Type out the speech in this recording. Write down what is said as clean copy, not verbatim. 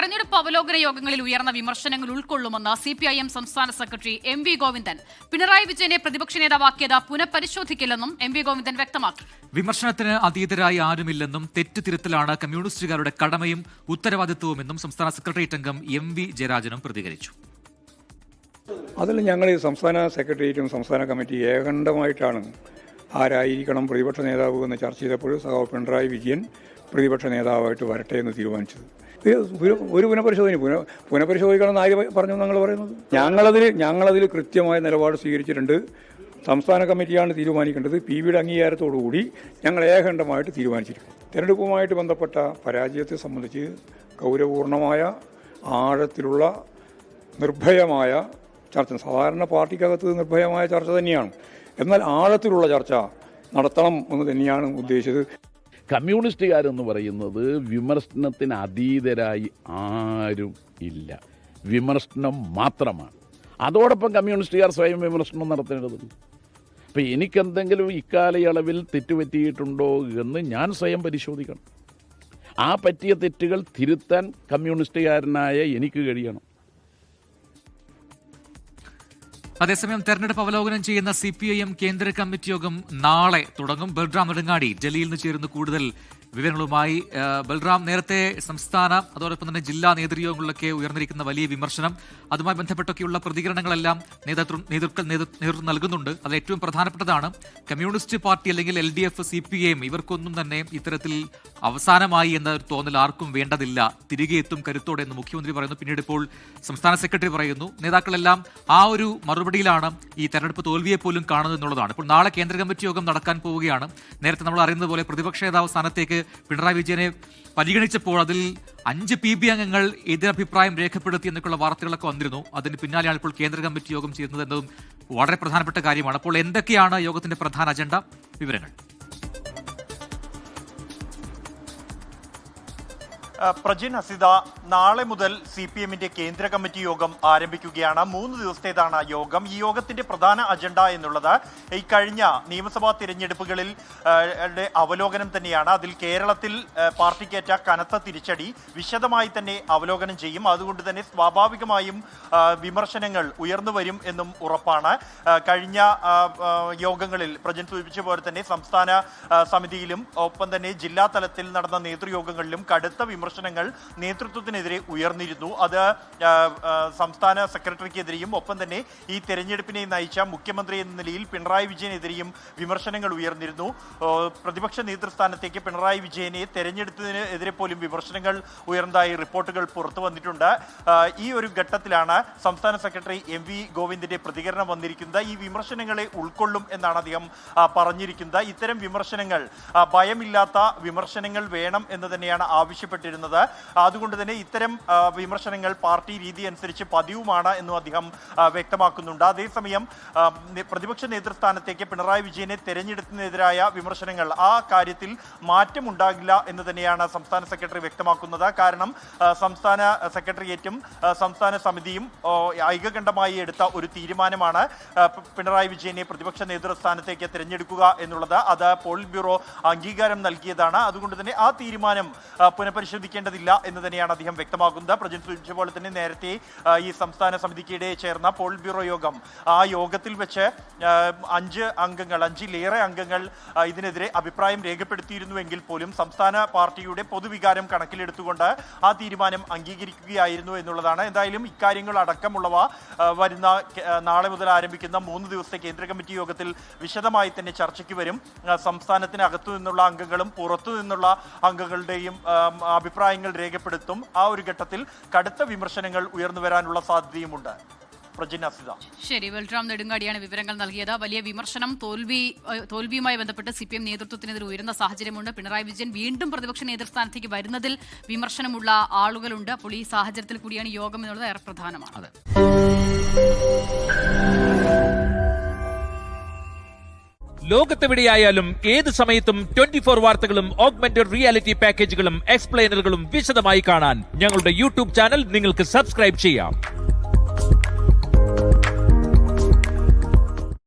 തെരഞ്ഞെടുപ്പ് അവലോകന യോഗങ്ങളിൽ ഉയർന്ന വിമർശനങ്ങൾ ഉൾക്കൊള്ളുമെന്ന് CPIM സംസ്ഥാന സെക്രട്ടറി MV ഗോവിന്ദൻ. പിണറായി വിജയനെ പ്രതിപക്ഷ നേതാവാക്കിയത് പുനഃപരിശോധിക്കില്ലെന്നും MV ഗോവിന്ദൻ വ്യക്തമാക്കി. വിമർശനത്തിന് അതീതരായി ആരുമില്ലെന്നും തെറ്റ് തിരുത്തലാണ് കമ്മ്യൂണിസ്റ്റുകാരുടെ കടമയും ഉത്തരവാദിത്വവുമെന്നും സംസ്ഥാന സെക്രട്ടേറിയറ്റ് അംഗം MV ജയരാജനും പ്രതികരിച്ചു. അതിൽ ഞങ്ങൾ സംസ്ഥാന സെക്രട്ടേറിയറ്റും സംസ്ഥാന കമ്മിറ്റി ഏകണ്ഠമായിട്ടാണ് ആരായിരിക്കണം പ്രതിപക്ഷ നേതാവ് എന്ന് ചർച്ച ചെയ്തപ്പോൾ സഖാവ് പിണറായി വിജയൻ പ്രതിപക്ഷ നേതാവായിട്ട് വരട്ടെ എന്ന് തീരുമാനിച്ചത്. ഒരു പുനഃപരിശോധിക്കണം എന്ന് ആര് പറഞ്ഞു ഞങ്ങൾ പറയുന്നത്? ഞങ്ങളതിൽ കൃത്യമായ നിലപാട് സ്വീകരിച്ചിട്ടുണ്ട്. സംസ്ഥാന കമ്മിറ്റിയാണ് തീരുമാനിക്കേണ്ടത്. PBയുടെ അംഗീകാരത്തോടുകൂടി ഞങ്ങൾ ഏകണ്ഠമായിട്ട് തീരുമാനിച്ചിരിക്കും. തെരഞ്ഞെടുപ്പുമായിട്ട് ബന്ധപ്പെട്ട പരാജയത്തെ സംബന്ധിച്ച് ഗൗരവപൂർണമായ ആഴത്തിലുള്ള നിർഭയമായ ചർച്ച, സാധാരണ പാർട്ടിക്കകത്ത് നിർഭയമായ ചർച്ച തന്നെയാണ്, എന്നാൽ ആഴത്തിലുള്ള ചർച്ച നടത്തണം എന്ന് തന്നെയാണ് ഉദ്ദേശിച്ചത്. കമ്മ്യൂണിസ്റ്റുകാരെന്ന് പറയുന്നത് വിമർശനത്തിന് അതീതരായി ആരും ഇല്ല, വിമർശനം മാത്രമാണ്. അതോടൊപ്പം കമ്മ്യൂണിസ്റ്റുകാർ സ്വയം വിമർശനം നടത്തേണ്ടതുണ്ട്. അപ്പം എനിക്കെന്തെങ്കിലും ഇക്കാലയളവിൽ തെറ്റുപറ്റിയിട്ടുണ്ടോ എന്ന് ഞാൻ സ്വയം പരിശോധിക്കണം. ആ പറ്റിയ തെറ്റുകൾ തിരുത്താൻ കമ്മ്യൂണിസ്റ്റുകാരനായ എനിക്ക് കഴിയണം. അതേസമയം തെരഞ്ഞെടുപ്പ് അവലോകനം ചെയ്യുന്ന CPIM കേന്ദ്ര കമ്മിറ്റി യോഗം നാളെ തുടങ്ങും. ബൽറാം നെടുങ്ങാടി ഡൽഹിയിൽ നിന്ന് ചേരുന്ന കൂടുതൽ വിവരങ്ങളുമായി. ബൽറാം, നേരത്തെ സംസ്ഥാന അതോടൊപ്പം തന്നെ ജില്ലാ നേതൃയോഗങ്ങളിലൊക്കെ ഉയർന്നിരിക്കുന്ന വലിയ വിമർശനം, അതുമായി ബന്ധപ്പെട്ടൊക്കെയുള്ള പ്രതികരണങ്ങളെല്ലാം നേതൃത്വം നൽകുന്നുണ്ട്. അതിൽ ഏറ്റവും പ്രധാനപ്പെട്ടതാണ് കമ്മ്യൂണിസ്റ്റ് പാർട്ടി അല്ലെങ്കിൽ LDF CPIM ഇവർക്കൊന്നും തന്നെ ഇത്തരത്തിൽ അവസാനമായി എന്ന ഒരു തോന്നൽ ആർക്കും വേണ്ടതില്ല, തിരികെ എത്തും കരുത്തോടെ എന്ന് മുഖ്യമന്ത്രി പറയുന്നു. പിന്നീട് ഇപ്പോൾ സംസ്ഥാന സെക്രട്ടറി പറയുന്നു. നേതാക്കളെല്ലാം ആ ഒരു മറുപടിയിലാണ് ഈ തെരഞ്ഞെടുപ്പ് തോൽവിയെ പോലും കാണുന്നത് എന്നുള്ളതാണ്. ഇപ്പോൾ നാളെ കേന്ദ്ര കമ്മിറ്റി യോഗം നടക്കാൻ പോവുകയാണ്. നേരത്തെ നമ്മൾ അറിയുന്നത് പോലെ പ്രതിപക്ഷ നേതാവ് സ്ഥാനത്തേക്ക് പിണറായി വിജയനെ പരിഗണിച്ചപ്പോൾ അതിൽ 5 PB അംഗങ്ങൾ എതിരഭിപ്രായം രേഖപ്പെടുത്തി എന്നൊക്കെയുള്ള വാർത്തകളൊക്കെ വന്നിരുന്നു. അതിന് പിന്നാലെയാണ് ഇപ്പോൾ കേന്ദ്ര കമ്മിറ്റി യോഗം ചെയ്യുന്നത് എന്നതും വളരെ പ്രധാനപ്പെട്ട കാര്യമാണ്. അപ്പോൾ എന്തൊക്കെയാണ് യോഗത്തിന്റെ പ്രധാന അജണ്ട? വിവരങ്ങൾ. പ്രജിൻ ഹസിത, നാളെ മുതൽ CPIMന്റെ കേന്ദ്ര കമ്മിറ്റി യോഗം ആരംഭിക്കുകയാണ്. 3 ദിവസത്തേതാണ് യോഗം. ഈ യോഗത്തിന്റെ പ്രധാന അജണ്ട എന്നുള്ളത് ഈ കഴിഞ്ഞ നിയമസഭാ തിരഞ്ഞെടുപ്പുകളിൽ അവലോകനം തന്നെയാണ്. അതിൽ കേരളത്തിൽ പാർട്ടിക്കേറ്റ കനത്ത തിരിച്ചടി വിശദമായി തന്നെ അവലോകനം ചെയ്യും. അതുകൊണ്ട് തന്നെ സ്വാഭാവികമായും വിമർശനങ്ങൾ ഉയർന്നു വരും എന്നും ഉറപ്പാണ്. കഴിഞ്ഞ യോഗങ്ങളിൽ പ്രജിൻ സൂചിപ്പിച്ച പോലെ തന്നെ സംസ്ഥാന സമിതിയിലും ഒപ്പം തന്നെ ജില്ലാ തലത്തിൽ നടന്ന നേതൃയോഗങ്ങളിലും കടുത്ത വിമർശനങ്ങൾ നേതൃത്വത്തിനെതിരെ ഉയർന്നിരുന്നു. അത് സംസ്ഥാന സെക്രട്ടറിക്കെതിരെയും ഒപ്പം തന്നെ ഈ തെരഞ്ഞെടുപ്പിനെ നയിച്ച മുഖ്യമന്ത്രി എന്ന നിലയിൽ പിണറായി വിജയനെതിരെയും വിമർശനങ്ങൾ ഉയർന്നിരുന്നു. പ്രതിപക്ഷ നേതൃസ്ഥാനത്തേക്ക് പിണറായി വിജയനെ തെരഞ്ഞെടുത്തതിനെതിരെ പോലും വിമർശനങ്ങൾ ഉയർന്നതായി റിപ്പോർട്ടുകൾ പുറത്തു വന്നിട്ടുണ്ട്. ഈ ഒരു ഘട്ടത്തിലാണ് സംസ്ഥാന സെക്രട്ടറി MV ഗോവിന്ദന്റെ പ്രതികരണം വന്നിരിക്കുന്നത്. ഈ വിമർശനങ്ങളെ ഉൾക്കൊള്ളും എന്നാണ് അദ്ദേഹം പറഞ്ഞിരിക്കുന്നത്. ഇത്തരം വിമർശനങ്ങൾ ഭയമില്ലാത്ത വിമർശനങ്ങൾ വേണം എന്ന് തന്നെയാണ് ആവശ്യപ്പെട്ടിരുന്നത്. അതുകൊണ്ട് തന്നെ ഇത്തരം വിമർശനങ്ങൾ പാർട്ടി രീതി അനുസരിച്ച് പതിവുമാണ് എന്നും അദ്ദേഹം വ്യക്തമാക്കുന്നുണ്ട്. അതേസമയം പ്രതിപക്ഷ നേതൃസ്ഥാനത്തേക്ക് പിണറായി വിജയനെ തെരഞ്ഞെടുത്തതിനെതിരായ വിമർശനങ്ങൾ, ആ കാര്യത്തിൽ മാറ്റമുണ്ടാകില്ല എന്ന് തന്നെയാണ് സംസ്ഥാന സെക്രട്ടറി വ്യക്തമാക്കുന്നത്. കാരണം സംസ്ഥാന സെക്രട്ടേറിയറ്റും സംസ്ഥാന സമിതിയും ഐകകണ്ഠമായി എടുത്ത ഒരു തീരുമാനമാണ് പിണറായി വിജയനെ പ്രതിപക്ഷ നേതൃസ്ഥാനത്തേക്ക് തിരഞ്ഞെടുക്കുക എന്നുള്ളത്. അത് പോളിറ്റ് ബ്യൂറോ അംഗീകാരം നൽകിയതാണ്. അതുകൊണ്ട് തന്നെ ആ തീരുമാനം പുനഃപരിശോധിക്കേണ്ടതില്ല എന്ന് തന്നെയാണ് അദ്ദേഹം വ്യക്തമാക്കുന്നത്. പ്രജിൻ സൂചിപ്പിച്ച പോലെ തന്നെ നേരത്തെ ഈ സംസ്ഥാന സമിതിക്കിടെ ചേർന്ന പോളിറ്റ് ബ്യൂറോ യോഗം, ആ യോഗത്തിൽ വെച്ച് 5-ലേറെ അംഗങ്ങൾ ഇതിനെതിരെ അഭിപ്രായം രേഖപ്പെടുത്തിയിരുന്നുവെങ്കിൽ പോലും സംസ്ഥാന പാർട്ടിയുടെ പൊതുവികാരം കണക്കിലെടുത്തുകൊണ്ട് ആ തീരുമാനം അംഗീകരിക്കുകയായിരുന്നു എന്നുള്ളതാണ്. എന്തായാലും ഇക്കാര്യങ്ങൾ അടക്കമുള്ളവ വരുന്ന നാളെ മുതൽ ആരംഭിക്കുന്ന 3 ദിവസത്തെ കേന്ദ്ര കമ്മിറ്റി യോഗത്തിൽ വിശദമായി തന്നെ ചർച്ചയ്ക്ക് വരും. സംസ്ഥാനത്തിനകത്തു നിന്നുള്ള അംഗങ്ങളും പുറത്തു നിന്നുള്ള അംഗങ്ങളുടെയും അഭിപ്രായങ്ങൾ രേഖപ്പെടുത്തും. ആ ഒരു ഘട്ടത്തിൽ കടുത്ത വിമർശനങ്ങൾ ഉയർന്നു വരാനുള്ള സാധ്യതയുമുണ്ട്. ശരി, ബൽറാം നെടുങ്ങാടിയാണ് വിവരങ്ങൾ നൽകിയത്. വലിയ വിമർശനം തോൽവിയുമായി ബന്ധപ്പെട്ട് CPIM നേതൃത്വത്തിനെതിരെ ഉയരുന്ന സാഹചര്യമുണ്ട്. പിണറായി വിജയൻ വീണ്ടും പ്രതിപക്ഷ നേതൃസ്ഥാനത്തേക്ക് വരുന്നതിൽ വിമർശനമുള്ള ആളുകളുണ്ട്. അപ്പോൾ ഈ സാഹചര്യത്തിൽ കൂടിയാണ് യോഗം എന്നുള്ളത് ഏറെ പ്രധാനമാണ്. ലോകത്തെവിടെയായാലും ഏത് സമയത്തും 24 വാർത്തകളും ഓഗ്മെന്റഡ് റിയാലിറ്റി പാക്കേജുകളും എക്സ്പ്ലെയിനറുകളും വിശദമായി കാണാൻ ഞങ്ങളുടെ YouTube ചാനൽ നിങ്ങൾക്ക് സബ്സ്ക്രൈബ് ചെയ്യാം.